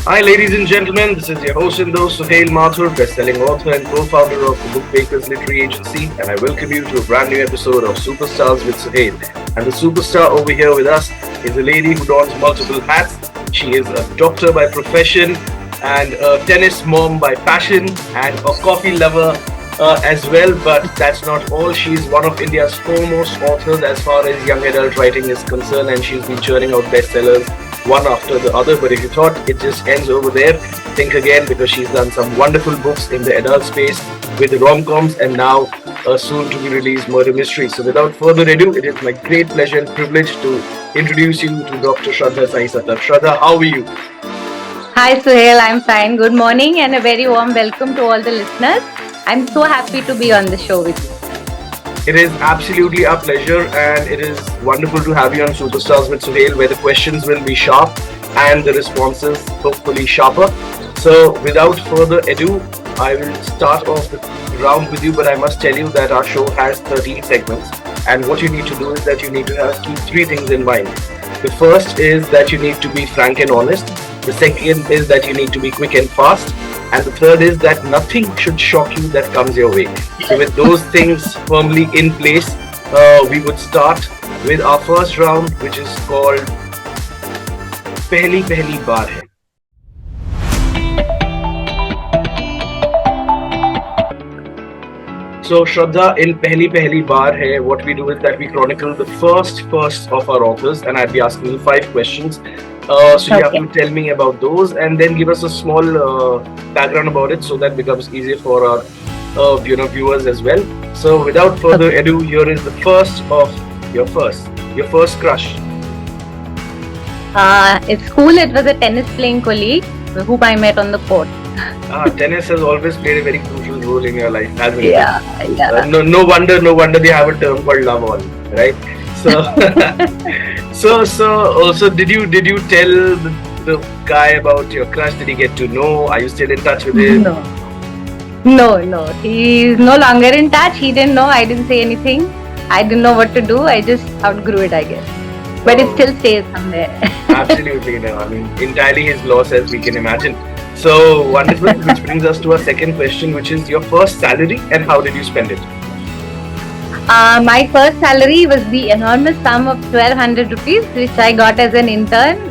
Hi, ladies and gentlemen. This is your host and host, Suhail Mathur, best-selling author and co-founder of the Bookmakers Literary Agency, and I welcome you to a brand new episode of Superstars with Suhail. And the superstar over here with us is a lady who dons multiple hats. She is a doctor by profession and a tennis mom by passion and a coffee lover as well. But that's not all. She's one of India's foremost authors as far as young adult writing is concerned, and she's been churning out bestsellers one after the other. But if you thought it just ends over there, think again, because she's done some wonderful books in the adult space with the rom-coms and now a soon to be released murder mystery. So without further ado, it is my great pleasure and privilege to introduce you to Dr. Shraddha Sahi Satav. Shraddha, how are you? Hi Suhail, I'm fine. Good morning and a very warm welcome to all the listeners. I'm so happy to be on the show with you. It is absolutely our pleasure, and it is wonderful to have you on Superstars with Suhail, where the questions will be sharp and the responses hopefully sharper. So without further ado, I will start off the round with you, but I must tell you that our show has 13 segments, and what you need to do is that you need to keep three things in mind. The first is that you need to be frank and honest. The second is that you need to be quick and fast. And the third is that nothing should shock you that comes your way. So with those things firmly in place, we would start with our first round, which is called Pehli Pehli Baar Hai. So Shraddha, in Pehli Pehli Baar Hai, what we do is that we chronicle the first of our authors, and I'd be asking you 5 questions. So you have to tell me about those and then give us a small background about it, so that becomes easier for our viewers as well. So without further ado, here is the first of your first crush. At school, it was a tennis playing colleague whom I met on the court. Tennis has always played a very crucial role in your life, hasn't it? Yeah. No wonder they have a term called love all, right? So also did you tell the guy about your crush? Did he get to know? Are you still in touch with him? No. He's no longer in touch. He didn't know. I didn't say anything. I didn't know what to do. I just outgrew it, I guess. But it still stays somewhere. Absolutely, no. I mean, entirely his loss, as we can imagine. So wonderful. Which brings us to our second question, which is your first salary and how did you spend it? My first salary was the enormous sum of 1200 rupees, which I got as an intern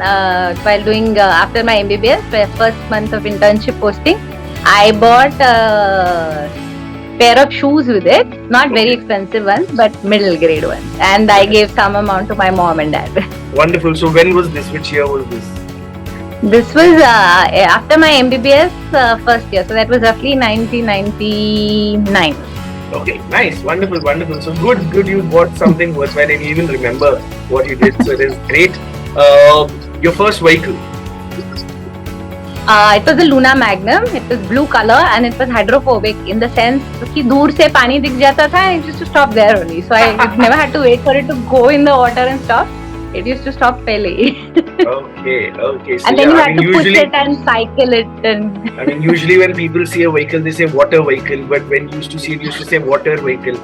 while doing after my MBBS, my first month of internship posting. I bought a pair of shoes with it, not very expensive ones, but middle grade ones, and I gave some amount to my mom and dad. Wonderful. So when was this? Which year was this? This was after my MBBS first year, so that was roughly 1999. Okay, nice, wonderful. So good you bought something worthwhile and you even remember what you did, so it is great. Your first vehicle? It was a Luna Magnum. It was blue color and it was hydrophobic in the sense कि दूर से पानी दिख जाता था. It used to stop there only, so I never had to wait for it to go in the water and stop. It used to stop pehle. Okay. So and then you had to push it and cycle it. And I mean, usually when people see a vehicle, they say water vehicle, but when you used to see it, you used to say water vehicle.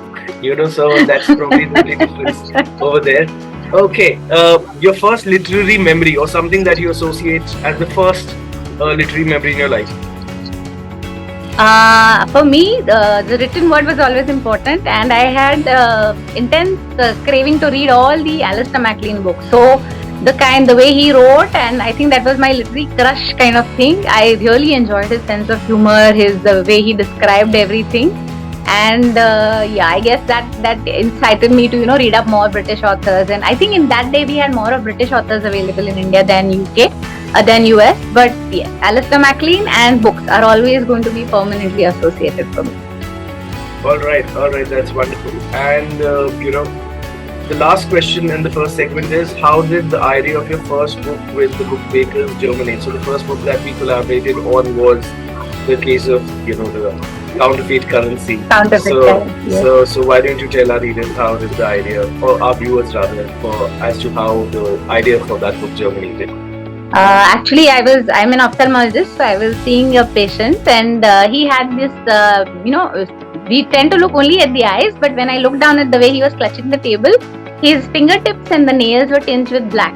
So that's probably the only difference over there. Okay, your first literary memory or something that you associate as the first literary memory in your life? For me, the written word was always important, and I had intense craving to read all the Alistair MacLean books. So the way he wrote, and I think that was my literary crush kind of thing. I really enjoyed his sense of humor, the way he described everything, and I guess that incited me to read up more British authors. And I think in that day we had more of British authors available in India than UK. Than US, but yes, Alistair MacLean and books are always going to be permanently associated for me. All right, that's wonderful. And the last question in the first segment is, how did the idea of your first book with the Bookmakers germinate? So the first book that we collaborated on was the case of the counterfeit currency. So why don't you tell our readers how did the idea, or our viewers rather, as to how the idea for that book germinated? Actually, I'm an ophthalmologist, so I was seeing a patient, and he had this, we tend to look only at the eyes, but when I looked down at the way he was clutching the table, his fingertips and the nails were tinged with black.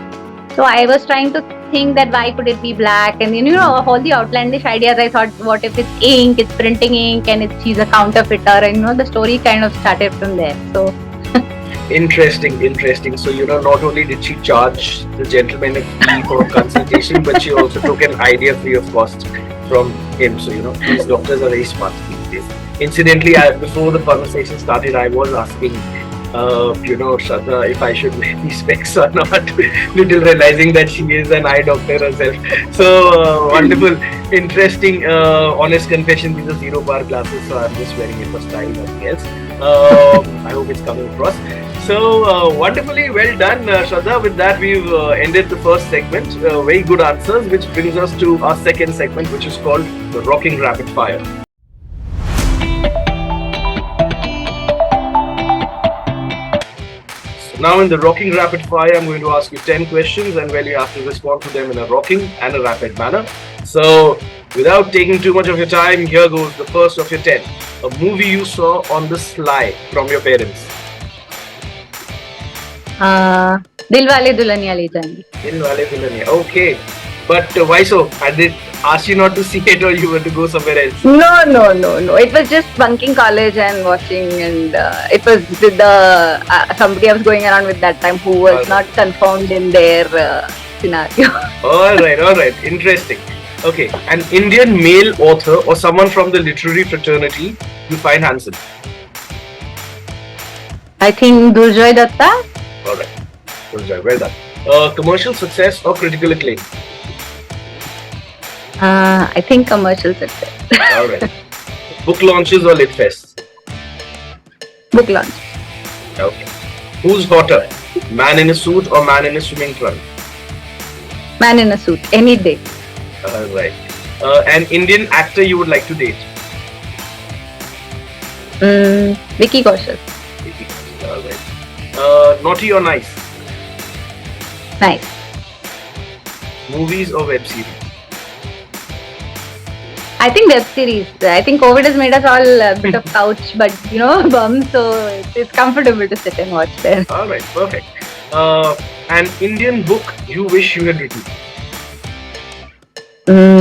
So I was trying to think that why could it be black, and all the outlandish ideas. I thought, what if it's ink, it's printing ink, and she's a counterfeiter, and the story kind of started from there. So Interesting. So, not only did she charge the gentleman a fee for consultation, but she also took an idea free of cost from him. So, these doctors are very smart these days. Incidentally, before the conversation started, I was asking, Shraddha, if I should wear these specs or not, little realizing that she is an eye doctor herself. So, wonderful, interesting, honest confession. These are 0-bar glasses, so I'm just wearing it for style, nothing else. I hope it's coming across. So, wonderfully well done, Shraddha. With that, we've ended the first segment. Very good answers, which brings us to our second segment, which is called the Rocking Rapid Fire. So now in the Rocking Rapid Fire, I'm going to ask you 10 questions, and you have to respond to them in a rocking and a rapid manner. So, without taking too much of your time, here goes the first of your 10. A movie you saw on the sly from your parents. Dilwale Dulhaniya Le Jayenge. Dilwale Dulhaniya. Okay. But why so? I did ask you not to see it, or you were to go somewhere else? No. It was just bunking college and watching, and it was somebody I was going around with that time who was not confirmed in their scenario. All right. Interesting. Okay. An Indian male author or someone from the literary fraternity you find handsome? I think Durjoy Datta. All right. Well done. Commercial success or critical acclaim? I think commercial success. All right. Book launches or lit fests? Book launch. Okay. Who's hotter? Man in a suit or man in a swimming trunk? Man in a suit, any day. All right. An Indian actor you would like to date? Vicky Kaushal. All right. Naughty or nice? Nice. Movies or web series? I think web series. I think COVID has made us all a bit of couch, but bums, so it's comfortable to sit and watch there. All right, perfect. An Indian book you wish you had written?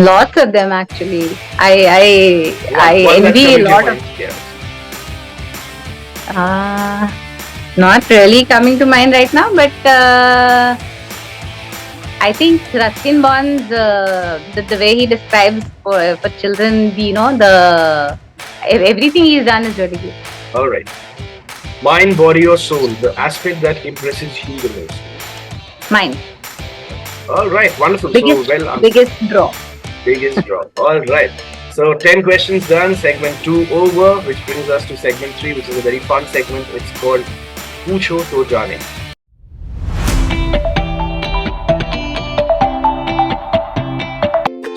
Lots of them actually. I envy a lot of. Not really coming to mind right now, but I think Ruskin Bond's the way he describes for children, everything he's done is really good. All right. Mind, body, or soul, the aspect that impresses you the most? Mind. All right, wonderful. Biggest draw. Biggest draw. All right. So 10 questions done. Segment 2 over, which brings us to segment 3, which is a very fun segment. It's called Pucho To Jaane.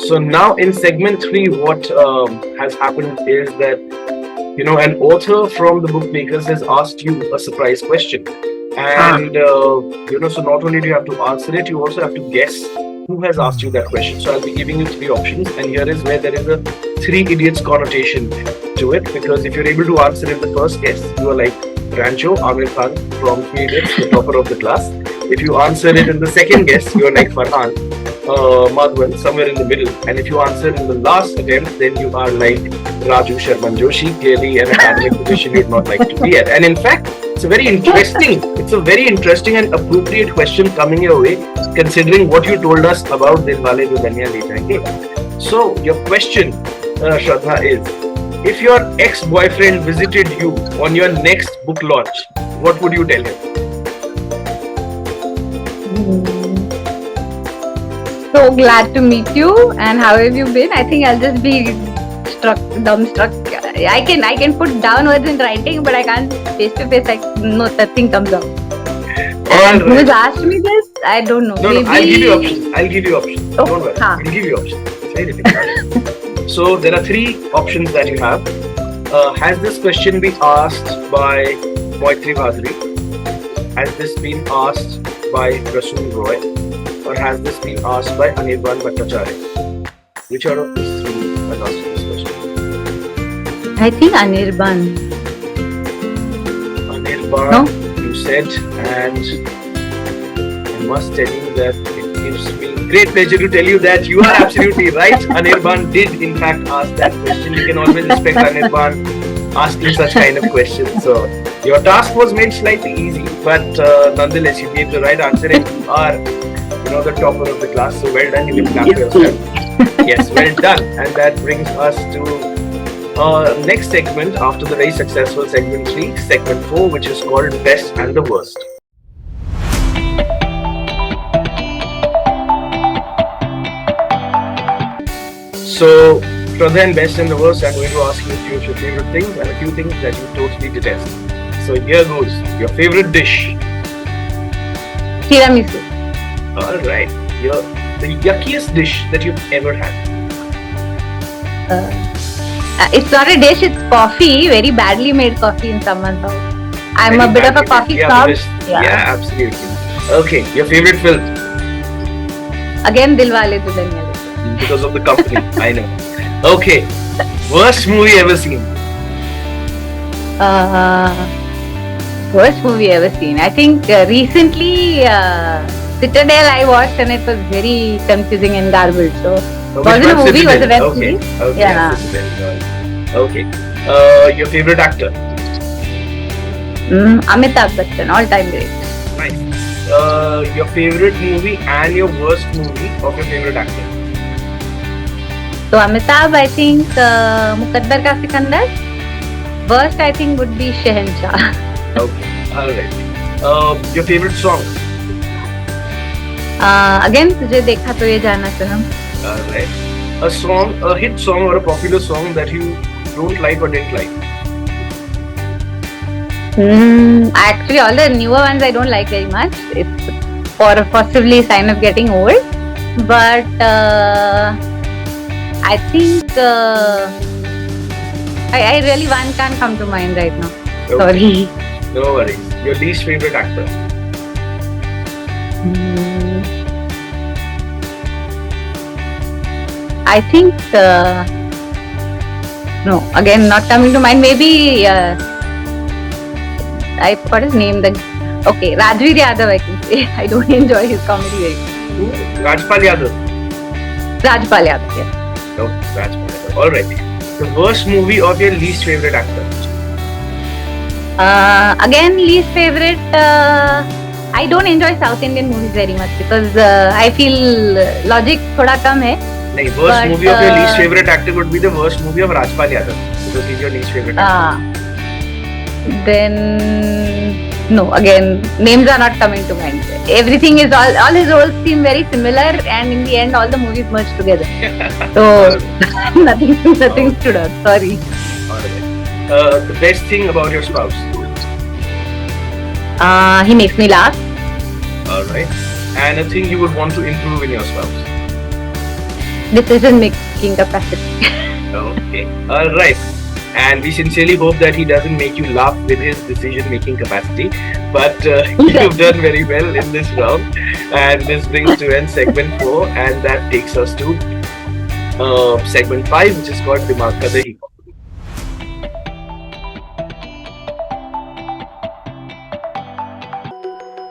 So now in segment 3, what has happened is that, an author from the bookmakers has asked you a surprise question. And, so not only do you have to answer it, you also have to guess who has asked you that question. So I'll be giving you 3 options, and here is where there is a 3 idiots connotation to it, because if you're able to answer in the first guess, you are like Rancho, Amir Khan from 3 Idiots, the topper of the class. If you answer it in the second guess, you're like Farhan, Madhwan, somewhere in the middle. And if you answer in the last attempt, then you are like Raju Sharman Joshi, clearly an academic position you'd not like to be at. And in fact, it's a very interesting and appropriate question coming your way, considering what you told us about Dilwale Dulhaniya Le Jayenge. So, your question, Shraddha, is, if your ex-boyfriend visited you on your next book launch, what would you tell him? So glad to meet you, and how have you been? I think I'll just be dumbstruck. I can put down words in writing, but I can't face to face. Nothing comes out. And who has asked me this? I don't know. No, I'll give you options. Oh, don't worry. I'll give you options. It's very difficult. So there are 3 options that you have. Has this question been asked by Moitri Bhadri? Has this been asked by Rasool Roy? Or has this been asked by Anirban Bhattacharya? Which out of these 3 has asked this question? I think Anirban. No? You said, and I must tell you that it gives me great pleasure to tell you that you are absolutely right. Anirban did in fact ask that question. You can always respect Anirban asking such kind of questions. So your task was made slightly easy, but nonetheless you gave the right answer and you are, the topper of the class. So well done. You can clap for yourself. Yes, well done. And that brings us to next segment after the very successful segment 3, segment 4, which is called Best and the Worst. So, Shraddha and Best and the Worst, I'm going to ask you a few of your favorite things and a few things that you totally detest. So here goes. Your favorite dish? Tiramisu. Alright. The yuckiest dish that you've ever had? It's not a dish, it's coffee. Very badly made coffee in someone's house. I'm a bit of a coffee snob. Yeah, absolutely. Okay, your favorite film? Again, Dilwale Dulhaniya Le Jayenge. Because of the company, I know. Okay, worst movie ever seen? Worst movie ever seen? I think recently Citadel I watched and it was very confusing and garbage. So wasn't a movie, was a web series. Okay, yeah. Okay. Your favorite actor? Amitabh Bachchan, all-time great. Nice. Your favorite movie and your worst movie of your favorite actor? So Amitabh, I think Muqaddar Ka Sikandar. Worst, I think, would be Shehenshah. Okay, alright. Your favorite song? Again, Tujhe Dekha To Ye Jana Sanam. Alright. A hit song or a popular song that you don't like or didn't like? Actually, all the newer ones I don't like very much. It's possibly a sign of getting old. But I think I really one can't come to mind right now. Okay. Sorry. No worries. Your least favorite actor? I think no. Again, not coming to mind. Maybe I forgot his name. Okay, Rajveer Yadav. I can say I don't enjoy his comedy very much. Rajpal Yadav. Rajpal Yadav. Yes. No, Rajpal Yadav. All right. The worst movie of your least favorite actor? Again, least favorite. I don't enjoy South Indian movies very much because I feel logic thoda kam hai. No, worst movie of your least favorite actor would be the worst movie of Rajpal Yadav because he's your least favorite actor. Then no, again, names are not coming to mind. Everything is all his roles seem very similar, and in the end, all the movies merge together. So nothing stood out. Sorry. Alright. The best thing about your spouse? He makes me laugh. Alright. And a thing you would want to improve in your spouse? Decision making capacity. Okay. Alright. And we sincerely hope that he doesn't make you laugh with his decision-making capacity. But you've done very well in this round. And this brings to end segment 4. And that takes us to segment 5, which is called Dimag Ka Dahi.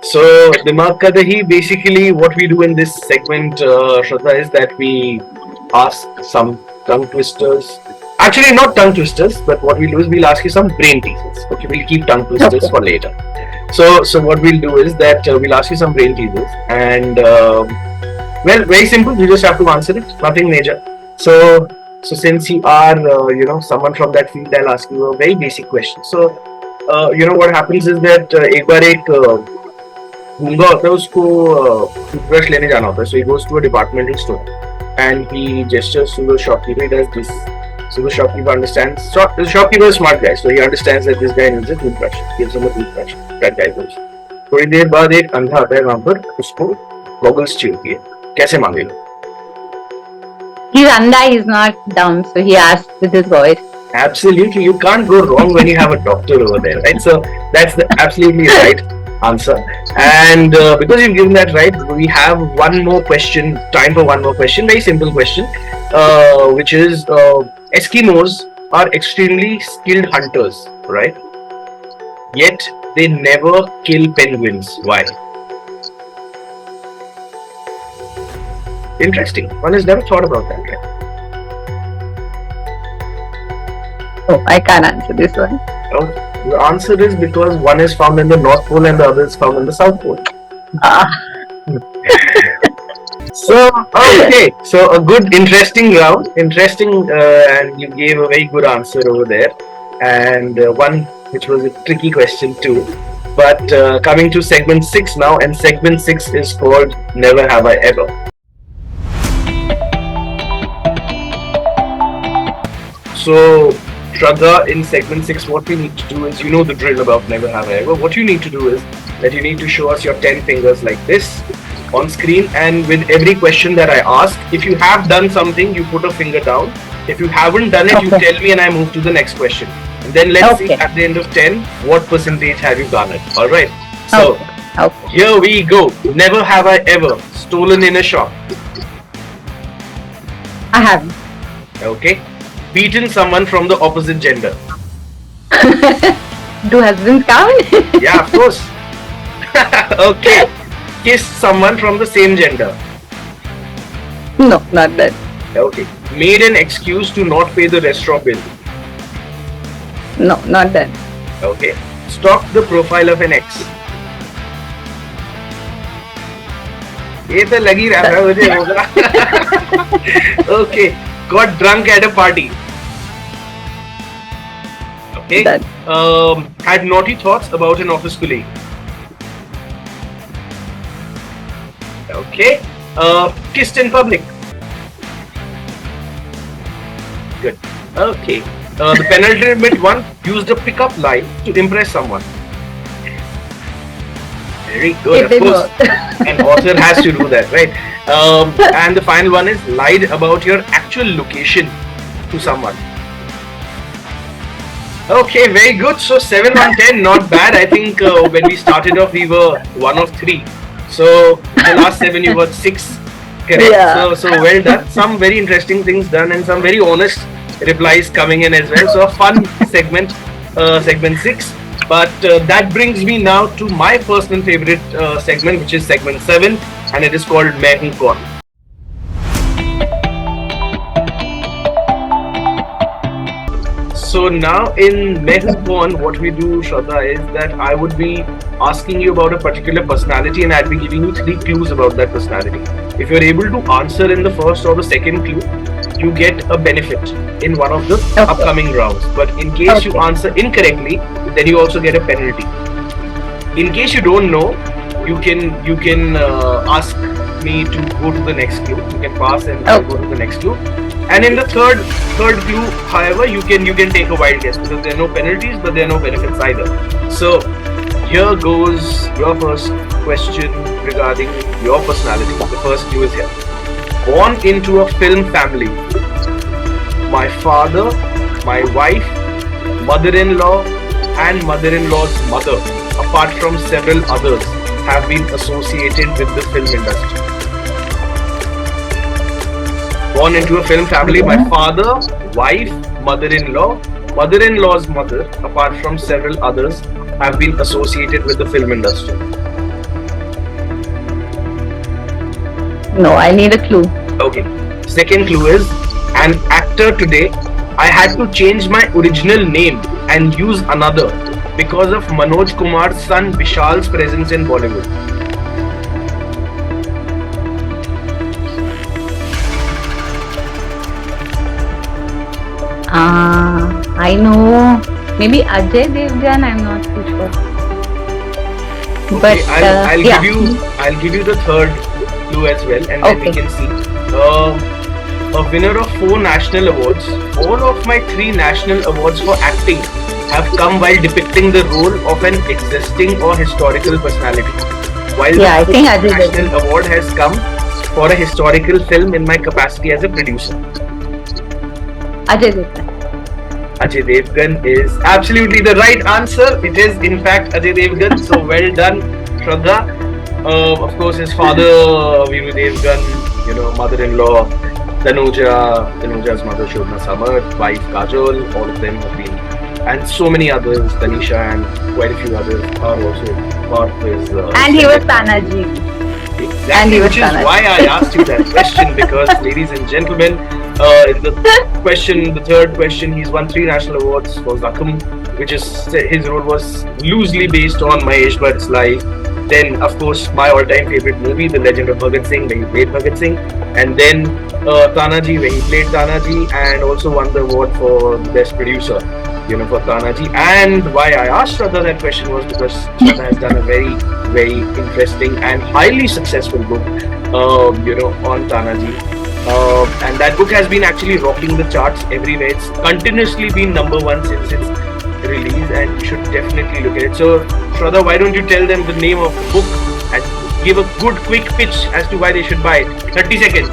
So, Dimag Ka Dahi, basically what we do in this segment, Shraddha, is that we ask some tongue twisters. Actually, not tongue twisters, but what we'll do is we'll ask you some brain teasers. Okay, we'll keep tongue twisters for later. So what we'll do is that we'll ask you some brain teasers, and well, very simple. You just have to answer it. Nothing major. So since you are someone from that field, I'll ask you a very basic question. So what happens is that एक बार एक गूंगा होता है, उसको toothbrush लेने जाना होता है. So he goes to a departmental store and he gestures to the shopkeeper. He does this. So the shopkeeper understands. The shopkeeper is a smart guy, so he understands that this guy needs a toothbrush. Gives him a toothbrush. That guy goes. थोड़ी देर बाद एक अंधा आता है वहाँ पर, उसको goggles चाहिए. कैसे मांगेगा? He's andha, he's not dumb, so he asks with his voice. Absolutely, you can't go wrong when you have a doctor over there, right? So that's the absolutely right answer. And because you've given that right, we have one more question. Time for one more question. Very simple question, which is Eskimos are extremely skilled hunters, right? Yet they never kill penguins. Why? Interesting. One has never thought about that, right? Oh, I can't answer this one. Oh, the answer is because one is found in the North Pole and the other is found in the South Pole. So, okay. So, a good, interesting round. Interesting, and you gave a very good answer over there. And one which was a tricky question too. But coming to segment 6 now, and segment 6 is called Never Have I Ever. So, Shraddha, in segment 6, what we need to do is, you know the drill about Never Have I Ever. What you need to do is that you need to show us your 10 fingers like this on screen, and with every question that I ask, if you have done something, you put a finger down. If you haven't done it, you tell me and I move to the next question. And then let's see at the end of 10, what percentage have you garnered. Alright, so here we go. Never have I ever stolen in a shop. I haven't. Okay. Beaten someone from the opposite gender. Do husbands count? Yeah, of course. Okay. Kissed someone from the same gender. No, not that. Okay. Made an excuse to not pay the restaurant bill. No, not that. Okay. Stalked the profile of an ex. ये तो लग ही रहा था मुझे होगा. Okay. Got drunk at a party. Okay. Had naughty thoughts about an office colleague. Okay. Kissed in public. Good. Okay. The penultimate one, used a pickup line to impress someone. Very good, of course. An author has to do that, right? And the final one is lied about your actual location to someone. Okay, very good. So 7 on 10, not bad. I think when we started off, we were 1 of 3. So the last 7 you got 6 correct. Yeah. So well done. Some very interesting things done and some very honest replies coming in as well. So a fun segment, segment 6. But that brings me now to my personal favorite segment, which is segment 7, and it is called Main Hoon Kaun. So now in Main Hoon Kaun, what we do, Shraddha, is that I would be asking you about a particular personality and I'd be giving you 3 clues about that personality. If you're able to answer in the first or the second clue, you get a benefit in one of the upcoming rounds. But in case you answer incorrectly, then you also get a penalty. In case you don't know, you can ask me to go to the next clue. You can pass and I'll go to the next clue. And in the third clue, however, you can take a wild guess because there are no penalties, but there are no benefits either. So here goes your first question regarding your personality. The first clue is here. Born into a film family. My father, my wife, mother-in-law, and mother-in-law's mother, apart from several others, have been associated with the film industry. Born into a film family, my father, wife, mother-in-law, mother-in-law's mother, apart from several others, have been associated with the film industry. No, I need a clue. Okay. Second clue is, an actor today, I had to change my original name and use another because of Manoj Kumar's son Vishal's presence in Bollywood. I know. Maybe Ajay Devgan. I'm not too sure. Okay, but I'll give you the third clue as well, and then we can see. A winner of 4 national awards. All of my 3 national awards for acting have come while depicting the role of an existing or historical personality. While the 4th national award has come for a historical film in my capacity as a producer. Ajay Devgan. Ajay Devgan is absolutely the right answer. It is in fact Ajay Devgan. So well done, Shraddha. Of course, his father Veeru Devgan, mother-in-law Tanuja's mother Shobna Samant, wife Kajol, all of them have been, and so many others, Tanisha and quite a few others are also part of his. And he was Tanaji. And he Exactly, was which is Tanaji. why I asked you that question because, ladies and gentlemen, in the third question, he's won 3 national awards for Zakham, which is his role was loosely based on Mahesh Bhatt's life. Then, of course, my all-time favorite movie, The Legend of Bhagat Singh, where he played Bhagat Singh, and then Tanaji, where he played Tanaji, and also won the award for best producer, for Tanaji. And why I asked Shraddha that question was because Shraddha has done a very, very interesting and highly successful book, on Tanaji. And that book has been actually rocking the charts everywhere. It's continuously been number one since its release, and you should definitely look at it. So, Shraddha, why don't you tell them the name of the book and give a good, quick pitch as to why they should buy it? 30 seconds.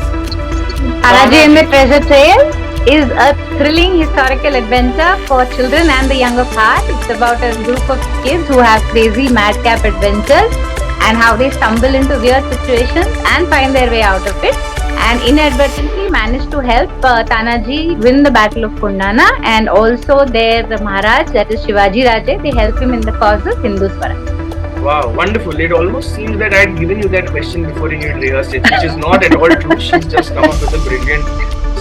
Tanaji and the Treasure Trail is a thrilling historical adventure for children and the young of heart. It's about a group of kids who have crazy madcap adventures and how they stumble into weird situations and find their way out of it, and inadvertently manage to help Tanaji win the Battle of Kundana, and also their Maharaj, that is Shivaji Raje, they help him in the cause of Hindu Swaraj. Wow, wonderful. It almost seems that I had given you that question before you had rehearsed it, which is not at all true. She's just come up with a brilliant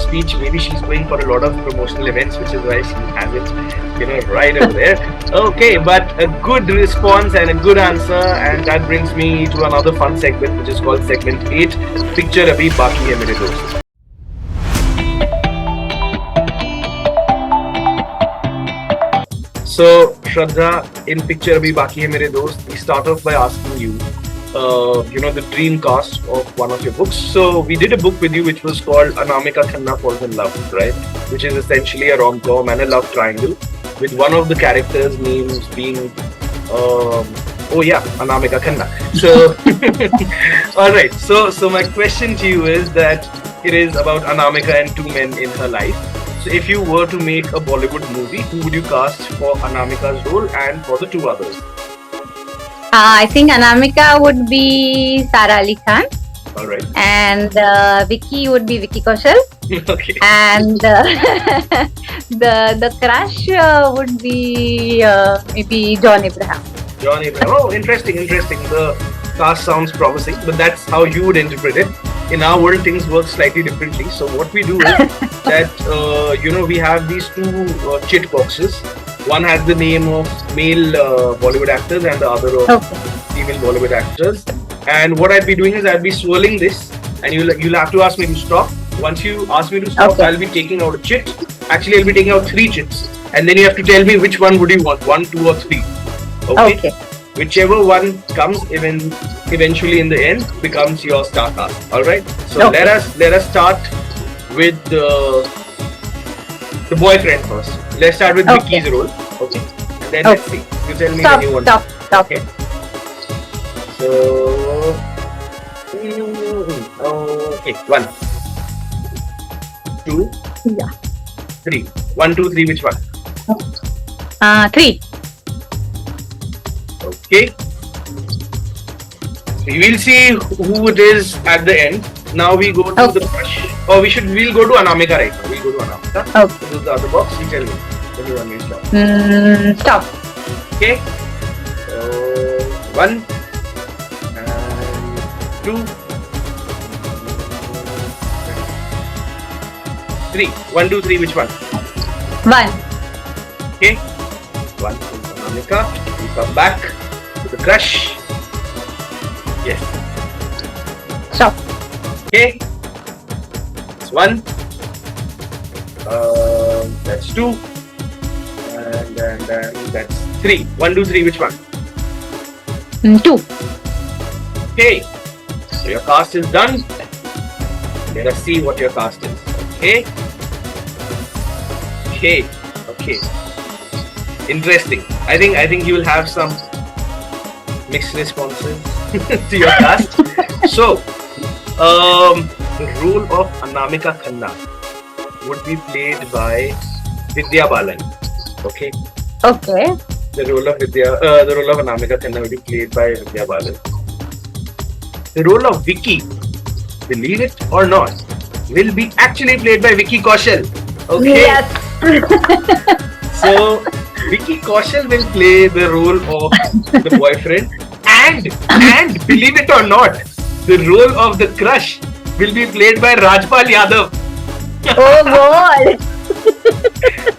speech. Maybe she's going for a lot of promotional events, which is why she has it, right over there. Okay, but a good response and a good answer, and that brings me to another fun segment, which is called segment 8, Picture Abhi Baki Hai Mere Dost. So, Shraddha, in Picture Abhi Baki Hai Mere Dost, we start off by asking you, the dream cast of one of your books. So, we did a book with you which was called Anamika Khanna Falls in Love, right? Which is essentially a rom-com and a love triangle, with one of the characters' names being, Anamika Khanna. So, alright, so my question to you is that it is about Anamika and 2 men in her life. So if you were to make a Bollywood movie, who would you cast for Anamika's role and for the 2 others? I think Anamika would be Sara Ali Khan. All right. And Vicky would be Vicky Kaushal. Okay. And the crush would be maybe John Abraham. John Abraham. Oh, interesting. The cast sounds promising, but that's how you would interpret it. In our world, things work slightly differently. So what we do is that, we have these 2 chit boxes. One has the name of male Bollywood actors and the other of female Bollywood actors. And what I'd be doing is I'd be swirling this, and you'll have to ask me to stop. Once you ask me to stop, I'll be taking out a chit. Actually, I'll be taking out 3 chits, and then you have to tell me which one would you want, 1, 2, or 3. Okay. Whichever one comes eventually in the end becomes your star cast. All right. So let us start with the boyfriend first. Let's start with Vicky's role. Okay. And then let's see. You tell me when you want. Stop. Okay. So okay, 1, 2, 3. 1, 2, 3. Which one? 3. Okay. We will see who it is at the end. Now we go to the crush. Or we'll go to Anamika right now. We'll go to Anamika. Okay. This is the other box. You tell me. When you want me to stop. Stop. Okay. 1 and 2, 3. 1, 2, 3. Which one? 1. Okay. 1 to Anamika. We come back to the crush. Yes. Stop. Okay. That's 1. That's 2. And that's 3. 1, 2, 3. Which one? 2. Okay. So your cast is done. Let us see what your cast is. Okay. Okay. Interesting. I think you will have some mixed responses to your cast. So, the role of Anamika Khanna would be played by Vidya Balan. Okay. The role of Anamika Khanna would be played by Vidya Balan. The role of Vicky, believe it or not, will be actually played by Vicky Kaushal. Okay. Yes. So Vicky Kaushal will play the role of the boyfriend, and believe it or not, the role of the crush will be played by Rajpal Yadav. Oh God!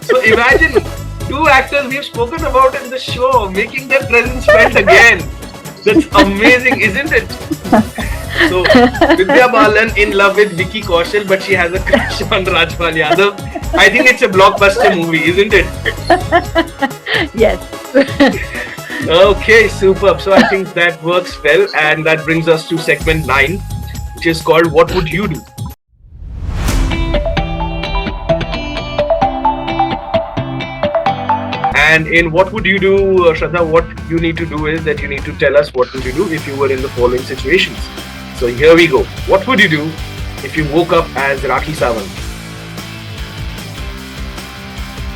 So imagine two actors we've spoken about in the show making their presence felt again. That's amazing, isn't it? So Vidya Balan in love with Vicky Kaushal, but she has a crush on Rajpal Yadav. I think it's a blockbuster movie, isn't it? Yes. Okay, superb. So I think that works well, and that brings us to segment 9, which is called What Would You Do? And in What Would You Do, Shraddha, what you need to do is that you need to tell us what would you do if you were in the following situations. So here we go. What would you do if you woke up as Rakhi Sawant?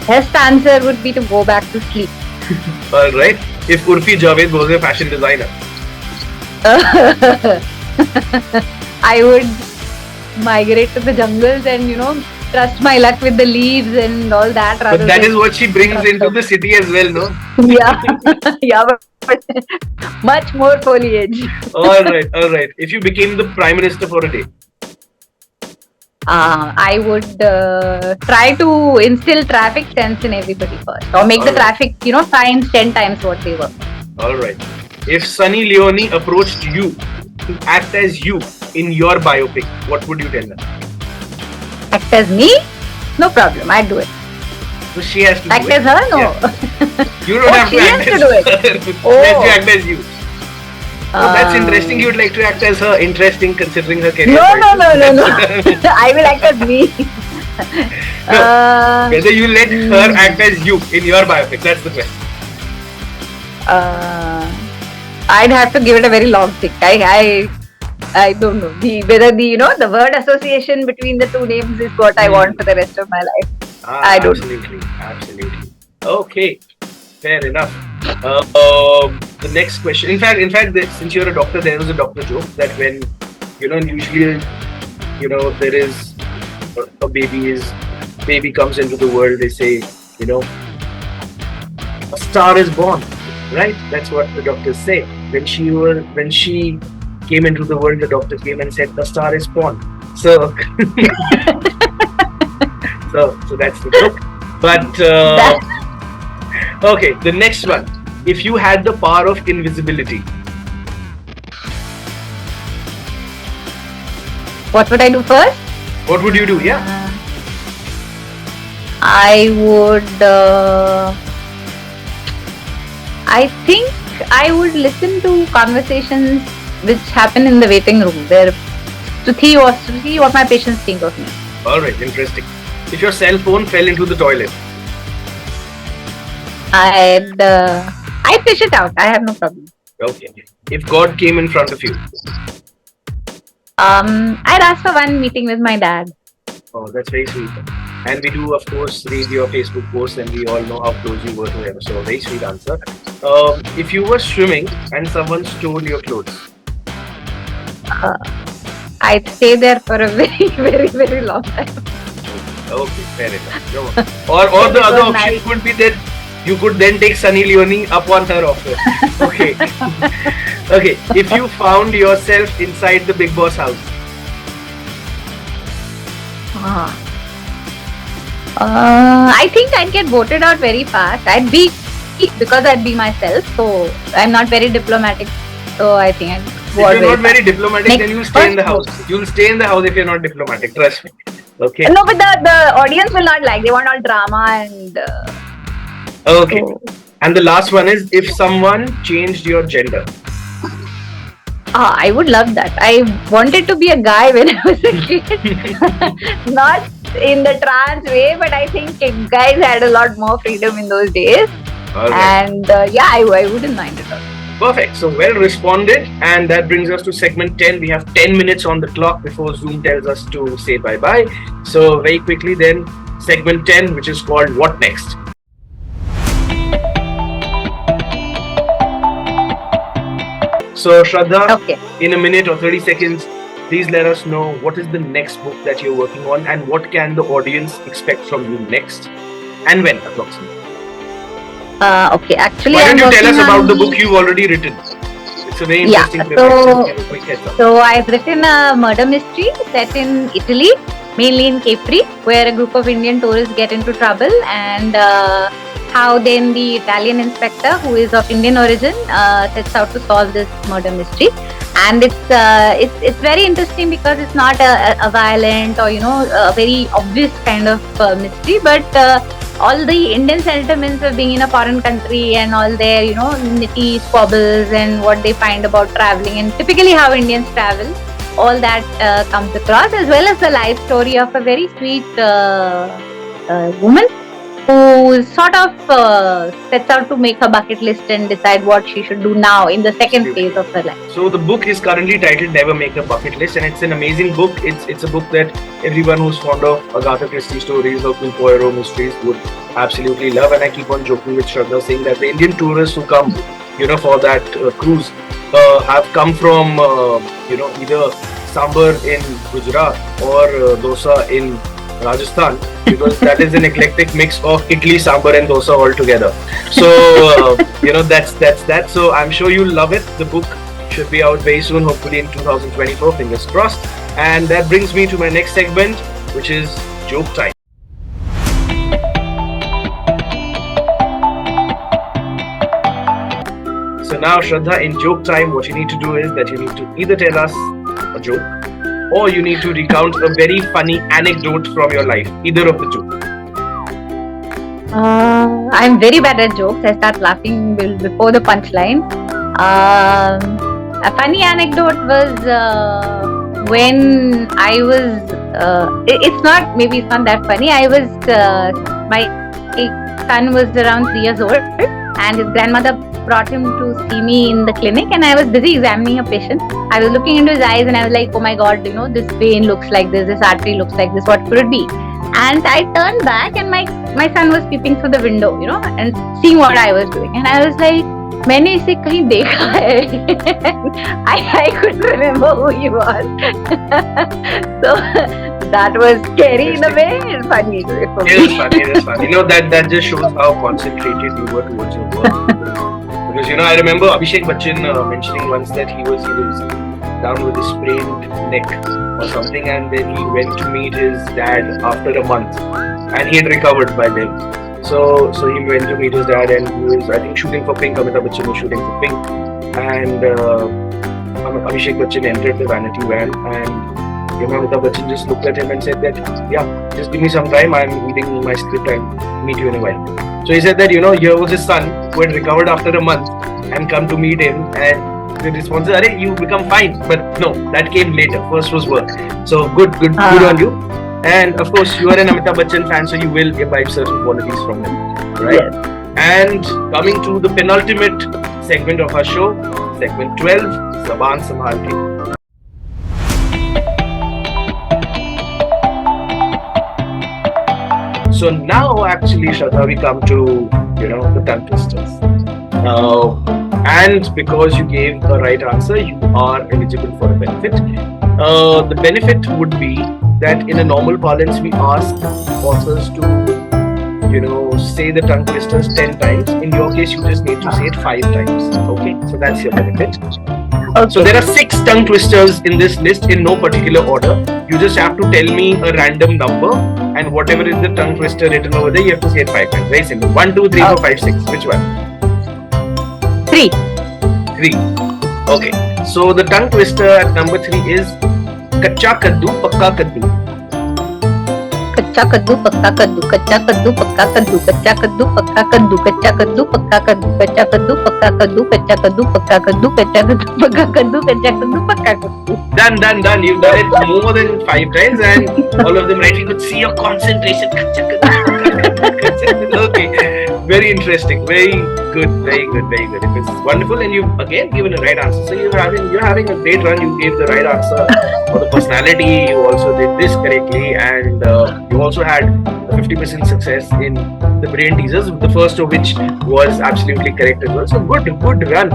Best answer would be to go back to sleep. Alright. If Urfi Javed was a fashion designer? I would migrate to the jungles and trust my luck with the leaves and all that. But that is what she brings into the city as well, no? Yeah, yeah, but much more foliage. Alright. If you became the Prime Minister for a day? I would try to instill traffic sense in everybody first, or make the traffic, signs 10 times what they were. Alright. If Sunny Leone approached you to act as you in your biopic, what would you tell her? Act as me? No problem, I'd do it. So she has to act do it. As her? No. Yeah. You don't have to act as do her. it. She has to act as you. Oh, that's interesting. You would like to act as her. Interesting, considering her career. No. I will act as me. Whether you let her act as you in your biopic, that's the question. I'd have to give it a very long think. I don't know whether the word association between the two names is what I want for the rest of my life. I don't know. Absolutely. Okay, fair enough. The next question. In fact, since you're a doctor, there was a doctor joke that when usually there is a baby comes into the world, they say a star is born, right? That's what the doctors say. When she came into the world, the doctor came and said the star is born. So so that's the joke. But okay, the next one. If you had the power of invisibility, what would I do first? What would you do? Yeah. I would. I think I would listen to conversations which happen in the waiting room, where to see what my patients think of me. All right, interesting. If your cell phone fell into the toilet, I'd fish it out. I have no problem. Okay. If God came in front of you, I'd ask for one meeting with my dad. Oh, that's very sweet. And we do, of course, read your Facebook posts, and we all know how close you were to him. So, very sweet answer. If you were swimming and someone stole your clothes, I'd stay there for a very, very, very long time. Okay, fair enough. No. Or the other option could be that you could then take Sunny Leone up on her offer. Okay. Okay. If you found yourself inside the Big Boss house, I think I'd get voted out very fast. Because I'd be myself, so I'm not very diplomatic. So I think I'd if you're not very diplomatic, then you'll stay in the house. You'll stay in the house if you're not diplomatic. Trust me. Okay. No, but the audience will not like. They want all drama and. Okay. And the last one is, if someone changed your gender. I would love that. I wanted to be a guy when I was a kid. Not in the trans way, but I think guys had a lot more freedom in those days. Right. And I wouldn't mind it all. Perfect. So well responded. And that brings us to segment 10. We have 10 minutes on the clock before Zoom tells us to say bye-bye. So very quickly then, segment 10, which is called What Next? So Shraddha, in a minute or 30 seconds, please let us know what is the next book that you're working on and what can the audience expect from you next and when approximately. Okay, actually, why don't you tell us about the book you've already written? It's a very Yeah, interesting premise. Just give a quick heads up. so I've written a murder mystery set in Italy, mainly in Capri, where a group of Indian tourists get into trouble, and how then the Italian inspector, who is of Indian origin, sets out to solve this murder mystery. And it's very interesting because it's not a violent or a very obvious kind of mystery, but all the Indian sentiments of being in a foreign country and all their nitty squabbles and what they find about traveling and typically how Indians travel, all that comes across, as well as the life story of a very sweet woman who sort of sets out to make her bucket list and decide what she should do now in the second phase of her life. So the book is currently titled Never Make a Bucket List, and it's an amazing book. It's a book that everyone who's fond of Agatha Christie stories or Poirot mysteries would absolutely love. And I keep on joking with Shraddha, saying that the Indian tourists who come, for that cruise have come from, either Sambar in Gujarat or dosa in Rajasthan, because that is an eclectic mix of idli, sambar and dosa all together. So, that's that. So I'm sure you'll love it. The book should be out very soon, hopefully in 2024, fingers crossed. And that brings me to my next segment, which is joke time. So now, Shraddha, in joke time, what you need to do is that you need to either tell us a joke, or you need to recount a very funny anecdote from your life. Either of the two. I'm very bad at jokes. I start laughing before the punchline. A funny anecdote was when I was. It's not that funny. I was my son was around 3 years old, and his grandmother brought him to see me in the clinic, and I was busy examining a patient. I was looking into his eyes and I was like, oh my god, this vein looks like this artery looks like this, what could it be? And I turned back and my son was peeping through the window, and seeing what I was doing, and I was like, मैंने इसे कहीं देखा है. I couldn't remember who he was. So that was scary in a way and funny for me. It is funny. That just shows how concentrated you were towards your work. Because I remember Abhishek Bachchan mentioning once that he was down with a sprained neck or something, and then he went to meet his dad after a month, and he had recovered by then. So he went to meet his dad, and he was, I think, shooting for Pink. Amitabh Bachchan was shooting for Pink, and Abhishek Bachchan entered the vanity van, and Amitabh Bachchan just looked at him and said that, yeah, just give me some time, I'm reading my script, I'll meet you in a while. So he said that, here was his son who had recovered after a month and come to meet him, and the response is, "Arey, you become fine." But no, that came later. First was work. So good on you. And of course, you are an Amitabh Bachchan fan, so you will imbibe certain qualities from him, right? Yes. And coming to the penultimate segment of our show, segment 12, Zaban Sambhal Ke. So now, actually, Shraddha, we come to, the tongue twisters. And because you gave the right answer, you are eligible for a benefit. The benefit would be that in a normal parlance, we ask authors to, say the tongue twisters 10 times. In your case, you just need to say it 5 times. Okay, so that's your benefit. Okay. So there are 6 tongue twisters in this list in no particular order. You just have to tell me a random number, and whatever is the tongue twister written over there, you have to say it 5 times. Very simple. 1, 2, 3, 4, 5, 6. Which one? 3. 3. Okay. So the tongue twister at number 3 is Kacha Kaddu Pakka Kaddu. कच्चा कद्दू पक्का कद्दू, कच्चा कद्दू पक्का कद्दू, कच्चा कद्दू पक्का कद्दू, कच्चा कद्दू पक्का कद्दू, कच्चा कद्दू पक्का कद्दू, कच्चा कद्दू पक्का कद्दू, कच्चा कद्दू पक्का कद्दू, कच्चा कद्दू पक्का कद्दू. Done. You've done it more than 5 times, and all of them right. You could see your concentration. Okay. Very interesting. Very good. It was wonderful, and you've again given a right answer. So you're having a great run. You gave the right answer for the personality. You also did this correctly, and you also had a 50% success in the brain teasers. The first of which was absolutely correct as well. So good run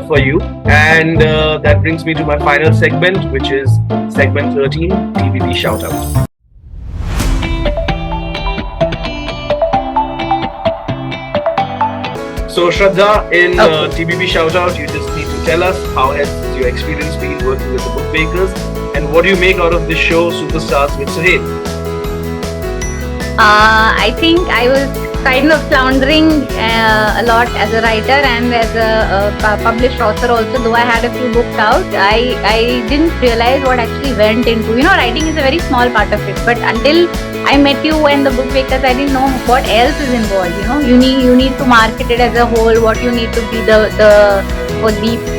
for you. And that brings me to my final segment, which is segment 13, TVP Shoutout. So Shraddha, in Okay. TBB shoutout, you just need to tell us how has your experience been working with the bookmakers, and what do you make out of this show, Superstars with Suhail? I think I was kind of floundering a lot as a writer and as a published author also. Though I had a few books out, I didn't realize what actually went into. Writing is a very small part of it. But until I met you and the bookmakers, I didn't know what else is involved. You need to market it as a whole. What you need to be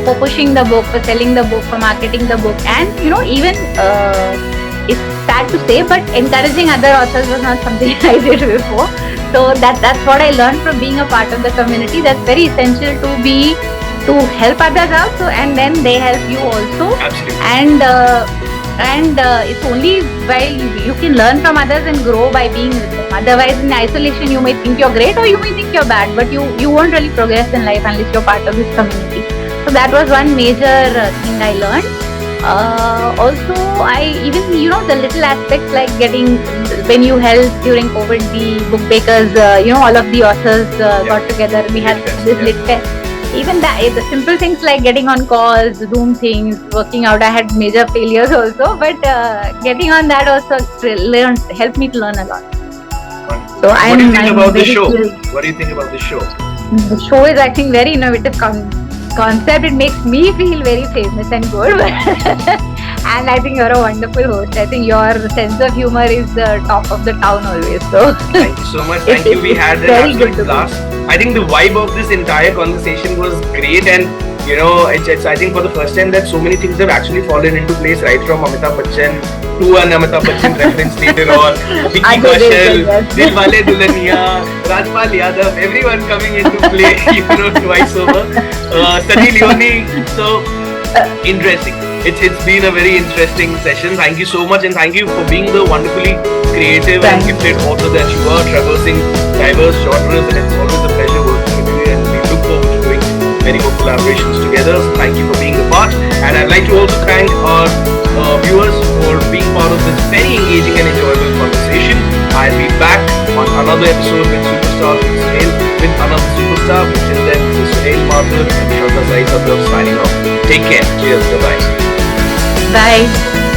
for pushing the book, for selling the book, for marketing the book, and even. It's sad to say, but encouraging other authors was not something I did before. So that's what I learned from being a part of the community. That's very essential to help others out. So and then they help you also. Absolutely. And it's only while you can learn from others and grow by being with them. Otherwise, in isolation, you may think you're great or you may think you're bad, but you won't really progress in life unless you're part of this community. So that was one major thing I learned. Also, I even the little aspects like getting when you held during COVID the bookmakers, all of the authors got together and we had this lit fest. Even the simple things like getting on calls, Zoom things, working out. I had major failures also, but getting on that also helped me to learn a lot. So what do you think about the show? What do you think about the show? The show is, I think, very innovative concept. It makes me feel very famous and good. And I think you're a wonderful host. I think your sense of humor is the top of the town always. So thank you so much. Thank you. We had an absolute blast. I think the vibe of this entire conversation was great, and it's I think for the first time that so many things have actually fallen into place, right from Amitabh Bachchan to an Amitabh Bachchan reference later on, Vicky Kaushal, Dilwale Dulhaniya, Rajpal Yadav, everyone coming into play, twice over. Sunny Leone. So interesting. It's been a very interesting session. Thank you so much, and thank you for being the wonderfully creative and gifted author that you are, traversing diverse genres, and it's always a pleasure working with you, and we look forward to doing many more collaborations together. So thank you for being a part, and I'd like to also thank our viewers for being part of this very engaging and enjoyable conversation. I'll be back on another episode with Superstars with Suhail, with another superstar. Until then, this is Suhail Mathur and Shraddha Satav signing off. Take care. Cheers. Bye-bye. Bye.